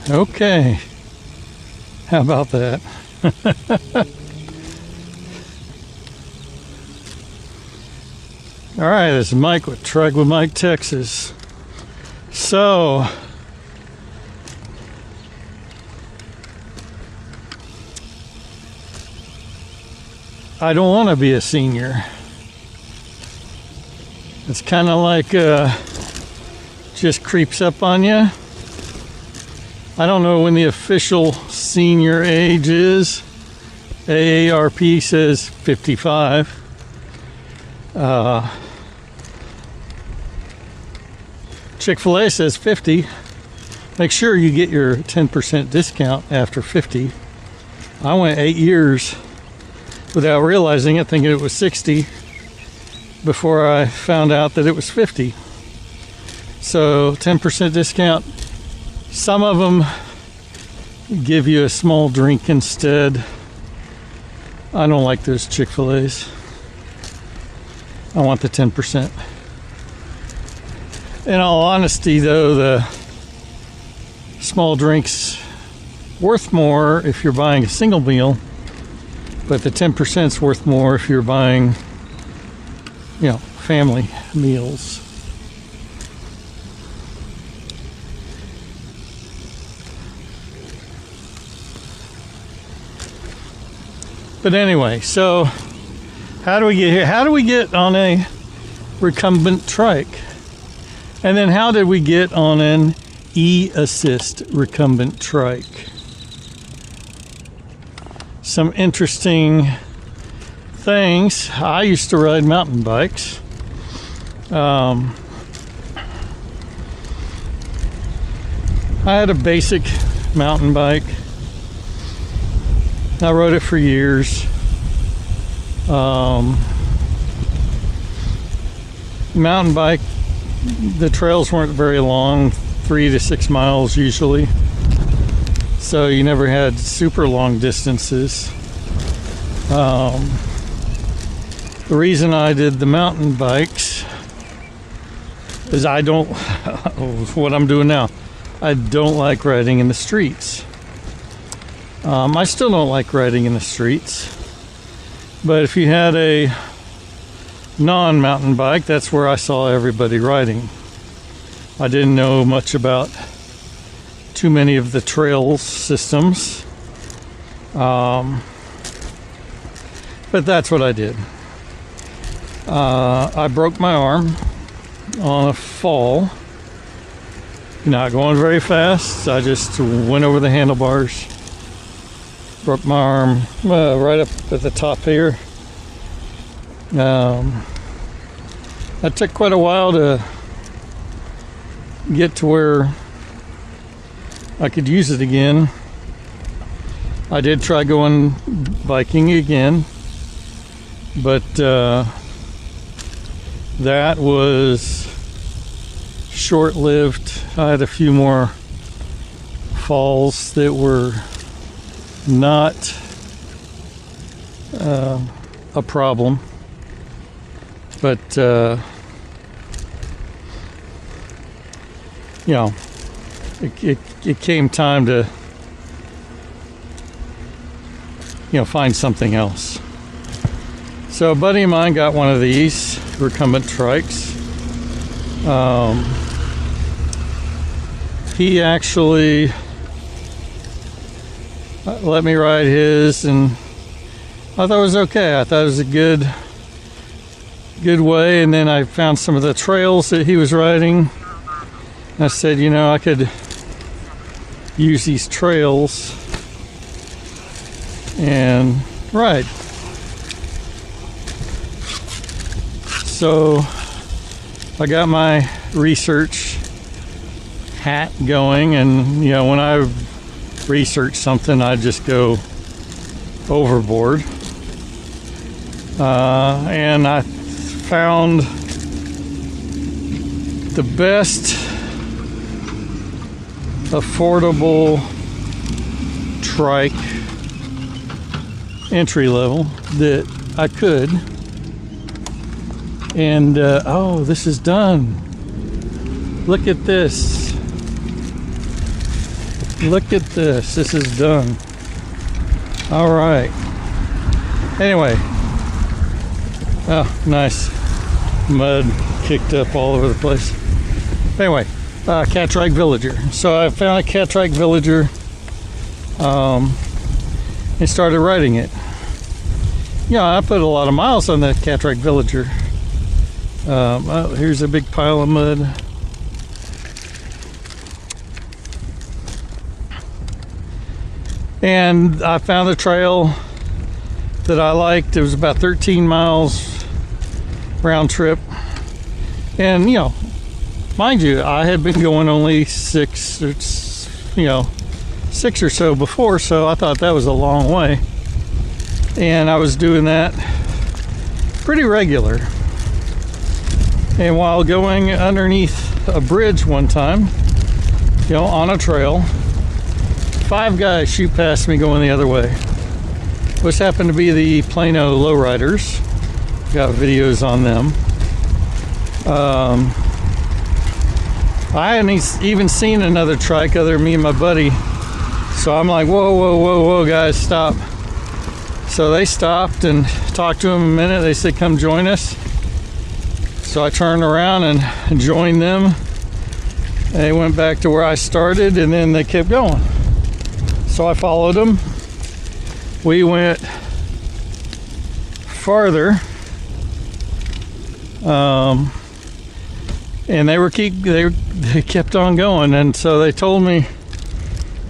Okay. How about that? All right, this is Mike with Trike with Mike, Texas. So, I don't want to be a senior. It's kind of like just creeps up on you. I don't know when the official senior age is. AARP says 55. Chick-fil-A says 50. Make sure you get your 10% discount after 50. I went 8 years without realizing it, thinking it was 60 before I found out that it was 50. So 10% discount. Some of them give you a small drink instead. I don't like those Chick-fil-A's. I want the 10%. In all honesty, though, the small drink's worth more if you're buying a single meal, but the 10%'s worth more if you're buying, family meals. But anyway, so how do we get here? How do we get on a recumbent trike? And then how did we get on an E-assist recumbent trike? Some interesting things. I used to ride mountain bikes. I had a basic mountain bike. I rode it for years. Mountain bike, the trails weren't very long, 3 to 6 miles usually. So you never had super long distances. The reason I did the mountain bikes is I don't, what I'm doing now, I don't like riding in the streets. I still don't like riding in the streets. But if you had a non-mountain bike, that's where I saw everybody riding. I didn't know much about too many of the trail systems. But that's what I did. I broke my arm on a fall. Not going very fast. I just went over the handlebars. Broke my arm right up at the top here. That took quite a while to get to where I could use it again. I did try going biking again, but that was short-lived. I had a few more falls that were not a problem, but it came time to find something else. So a buddy of mine got one of these recumbent trikes. He actually let me ride his, and I thought it was okay. I thought it was a good way. And then I found some of the trails that he was riding. I said, I could use these trails and ride. So I got my research hat going, and when I research something, I just go overboard. And I found the best affordable trike entry level that I could. And oh, this is done. Look at this. Look at this. This is done. All right. Anyway. Oh, nice. Mud kicked up all over the place. Anyway, Trike Villager. So I found a Trike Villager and started riding it. Yeah, I put a lot of miles on that Trike Villager. Oh, here's a big pile of mud. And I found a trail that I liked. It was about 13 miles round trip. And, you know, mind you, I had been going only six or so before, so I thought that was a long way. And I was doing that pretty regular. And while going underneath a bridge one time, you know, on a trail, 5 guys shoot past me going the other way. Which happened to be the Plano lowriders. Got videos on them. I hadn't even seen another trike other than me and my buddy. So I'm like, whoa, whoa, whoa, whoa, guys, stop. So they stopped and talked to them a minute. They said, come join us. So I turned around and joined them. They went back to where I started, and then they kept going. So I followed them. We went farther. And they kept on going, and so they told me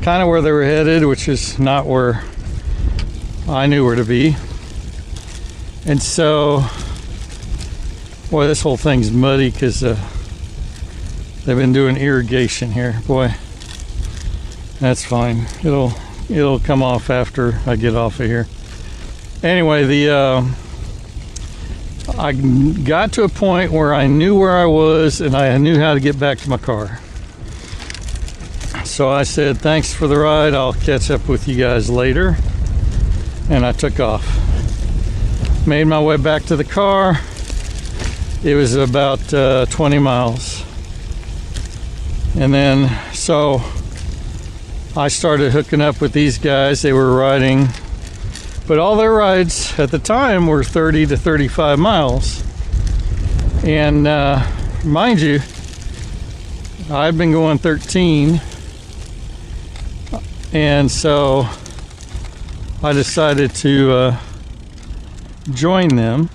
kind of where they were headed, which is not where I knew where to be. And so, boy, this whole thing's muddy because they've been doing irrigation here. Boy, that's fine. It'll come off after I get off of here. Anyway, I got to a point where I knew where I was and I knew how to get back to my car. So I said, thanks for the ride. I'll catch up with you guys later. And I took off. Made my way back to the car. It was about 20 miles. And then, so I started hooking up with these guys. They were riding, but all their rides at the time were 30 to 35 miles. And mind you, I've been going 13. And so I decided to join them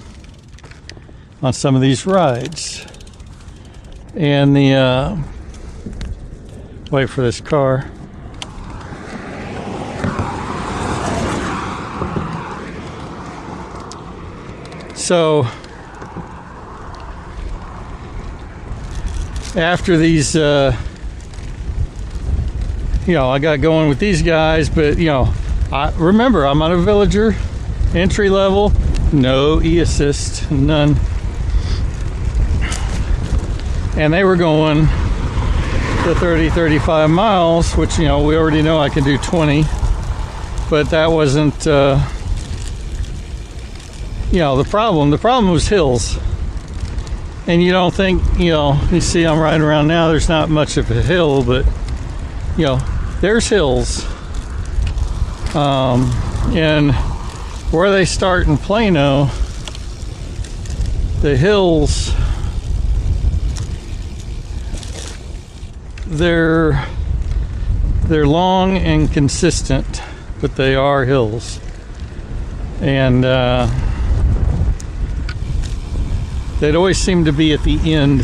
on some of these rides. And wait for this car. So after these, I got going with these guys, but I remember I'm on a Villager, entry level, no e-assist, none. And they were going to 30, 35 miles, which, we already know I can do 20, but that wasn't, the problem. The problem was hills. And you don't think, you see I'm riding around now, there's not much of a hill, but, there's hills. And where they start in Plano, the hills, they're long and consistent, but they are hills. And they'd always seem to be at the end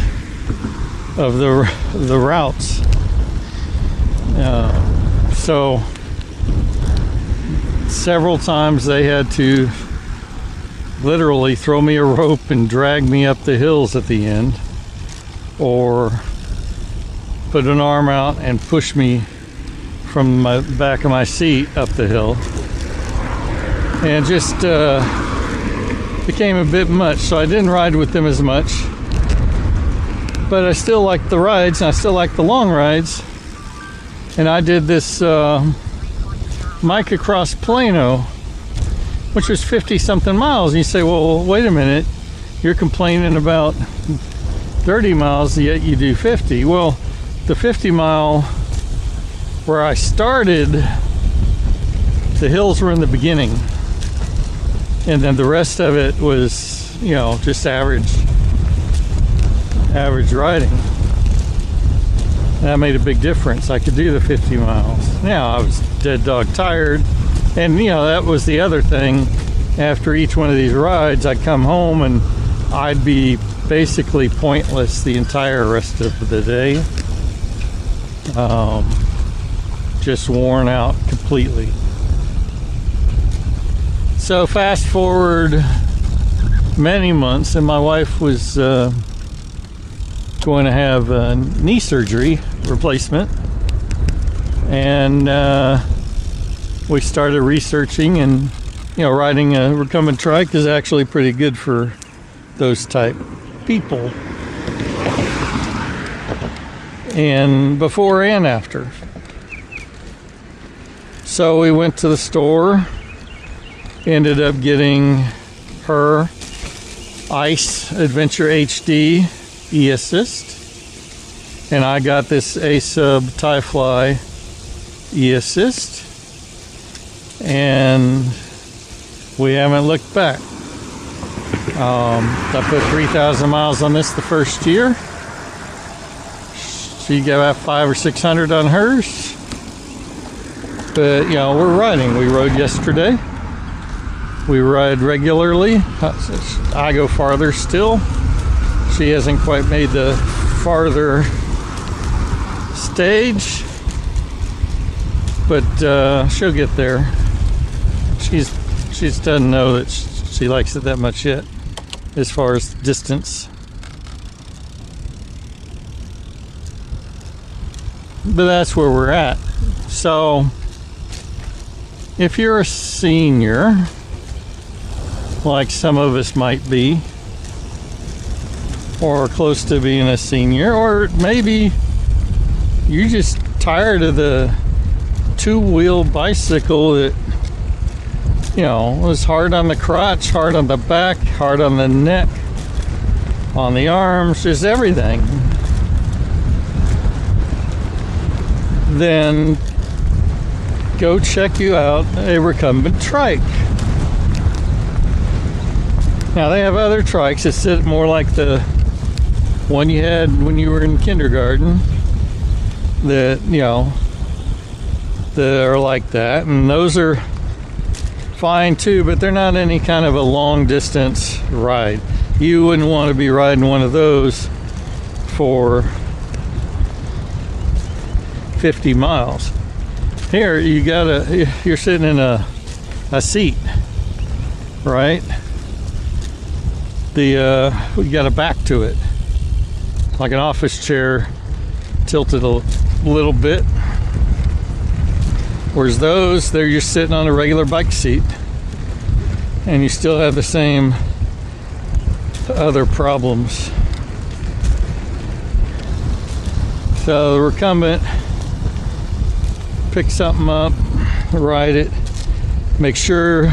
of the routes. So several times they had to literally throw me a rope and drag me up the hills at the end, or put an arm out and push me from my back of my seat up the hill. And just became a bit much, so I didn't ride with them as much. But I still like the rides, and I still like the long rides. And I did this Mike across Plano, which was 50 something miles. And you say, well, wait a minute, you're complaining about 30 miles, yet you do 50. Well, the 50 mile where I started, the hills were in the beginning, and then the rest of it was, you know, just average riding. That made a big difference. I could do the 50 miles. Now I was dead dog tired, and you know, that was the other thing. After each one of these rides, I'd come home and I'd be basically pointless the entire rest of the day. Just worn out completely. So fast forward many months, and my wife was going to have a knee surgery replacement, and we started researching, and you know, riding a recumbent trike is actually pretty good for those type people, and before and after. So we went to the store, ended up getting her Ice Adventure HD E-Assist, and I got this A-Sub Tie-Fly E-Assist, and we haven't looked back. I put 3,000 miles on this the first year. She got about 500 or 600 on hers. But, you know, we're riding. We rode yesterday. We ride regularly. I go farther still. She hasn't quite made the farther stage, but she'll get there. She doesn't know that she likes it that much yet, as far as distance. But that's where we're at. So if you're a senior, like some of us might be, or close to being a senior, or maybe you're just tired of the two-wheel bicycle that, you know, was hard on the crotch, hard on the back, hard on the neck, on the arms, just everything, then go check you out a recumbent trike. Now they have other trikes that sit more like the one you had when you were in kindergarten, that, you know, that are like that, and those are fine too, but they're not any kind of a long distance ride. You wouldn't want to be riding one of those for 50 miles. Here you're sitting in a seat, right? You got a back to it, like an office chair, tilted a little bit. Whereas those, you're sitting on a regular bike seat, and you still have the same other problems. So the recumbent, pick something up, ride it. Make sure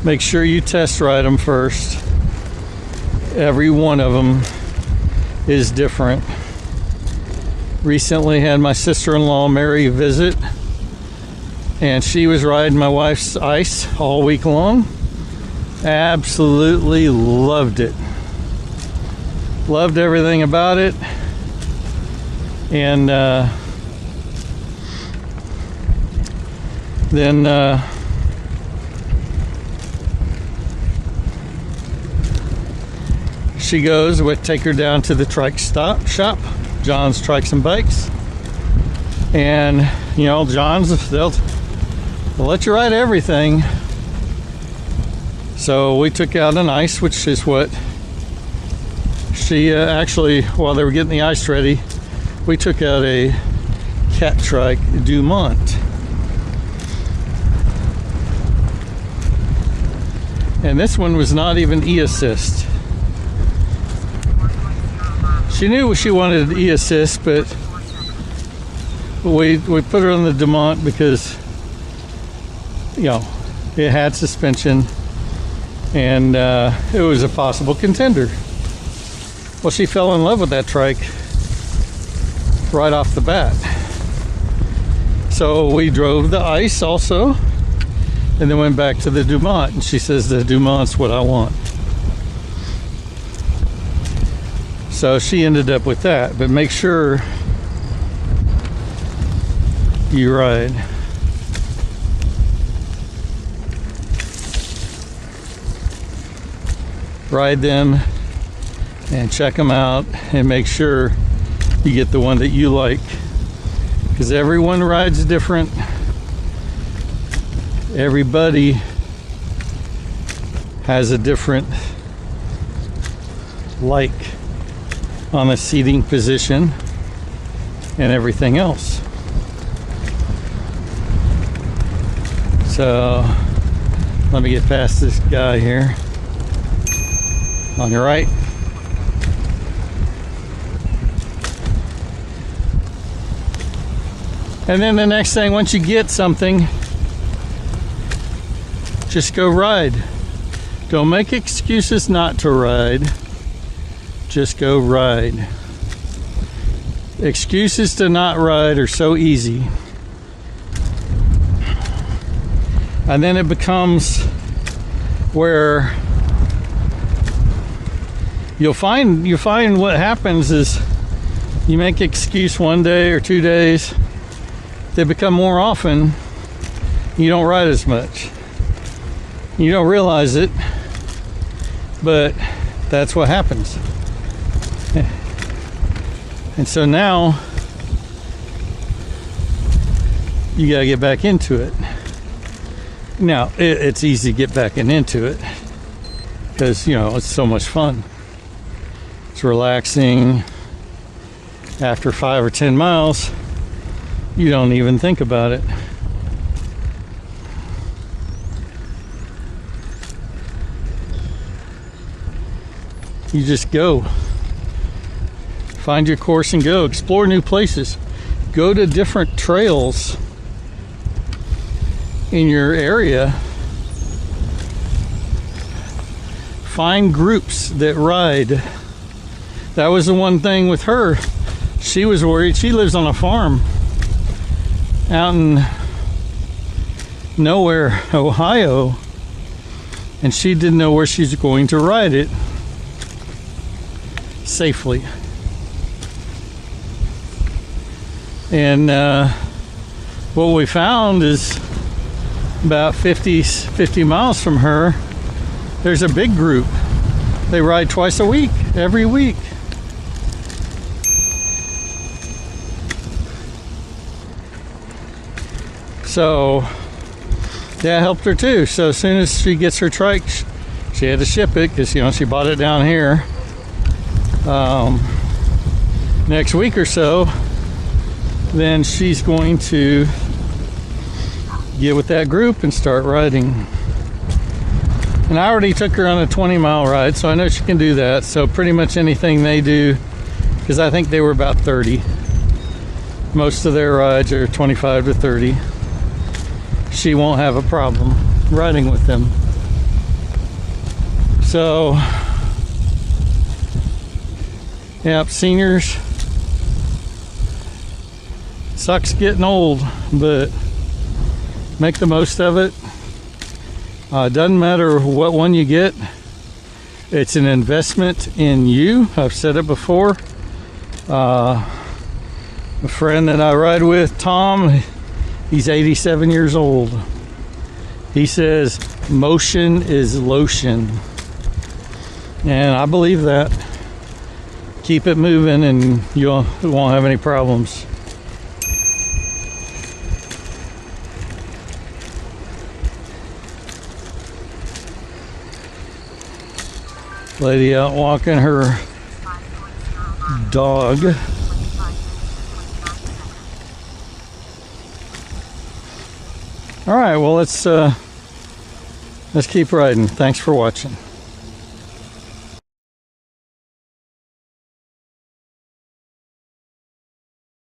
you test ride them first. Every one of them is different. Recently had my sister-in-law Mary visit, and she was riding my wife's Ice all week long. Absolutely loved it. Loved everything about it. And then she goes, we'll take her down to the trike shop, John's Trikes and Bikes. And, you know, John's, they'll let you ride everything. So we took out an Ice, which is what she actually, while they were getting the Ice ready, we took out a Cat Trike Dumont. And this one was not even E-Assist. She knew she wanted E-Assist, but we put her on the Dumont because, you know, it had suspension, and it was a possible contender. Well, she fell in love with that trike right off the bat. So we drove the ice also, and then went back to the Dumont, and she says the Dumont's what I want. So she ended up with that, but make sure you ride. Ride them and check them out and make sure you get the one that you like, because everyone rides different. Everybody has a different like on the seating position and everything else. So let me get past this guy here. On your right. And then the next thing, once you get something, just go ride. Don't make excuses not to ride. Just go ride. Excuses to not ride are so easy. And then it becomes where you find what happens is you make excuse one day or 2 days, they become more often, you don't ride as much. You don't realize it, but that's what happens. And so now you gotta get back into it. Now it's easy to get back into it because it's so much fun. It's relaxing. After 5 or 10 miles, you don't even think about it. You just go. Find your course and go. Explore new places. Go to different trails in your area. Find groups that ride. That was the one thing with her. She was worried. She lives on a farm out in nowhere, Ohio, and she didn't know where she's going to ride it safely. And what we found is about 50 miles from her, there's a big group. They ride twice a week, every week. So that helped her too. So as soon as she gets her trike, she had to ship it because she bought it down here. Next week or so, then she's going to get with that group and start riding. And I already took her on a 20-mile ride, so I know she can do that. So pretty much anything they do, because I think they were about 30. Most of their rides are 25 to 30. She won't have a problem riding with them. So, yep, seniors. Sucks getting old, but make the most of it. Doesn't matter what one you get. It's an investment in you. I've said it before. A friend that I ride with, Tom, he's 87 years old. He says, motion is lotion. And I believe that. Keep it moving and you won't have any problems. Lady out walking her dog. All right, well, let's keep riding. Thanks for watching.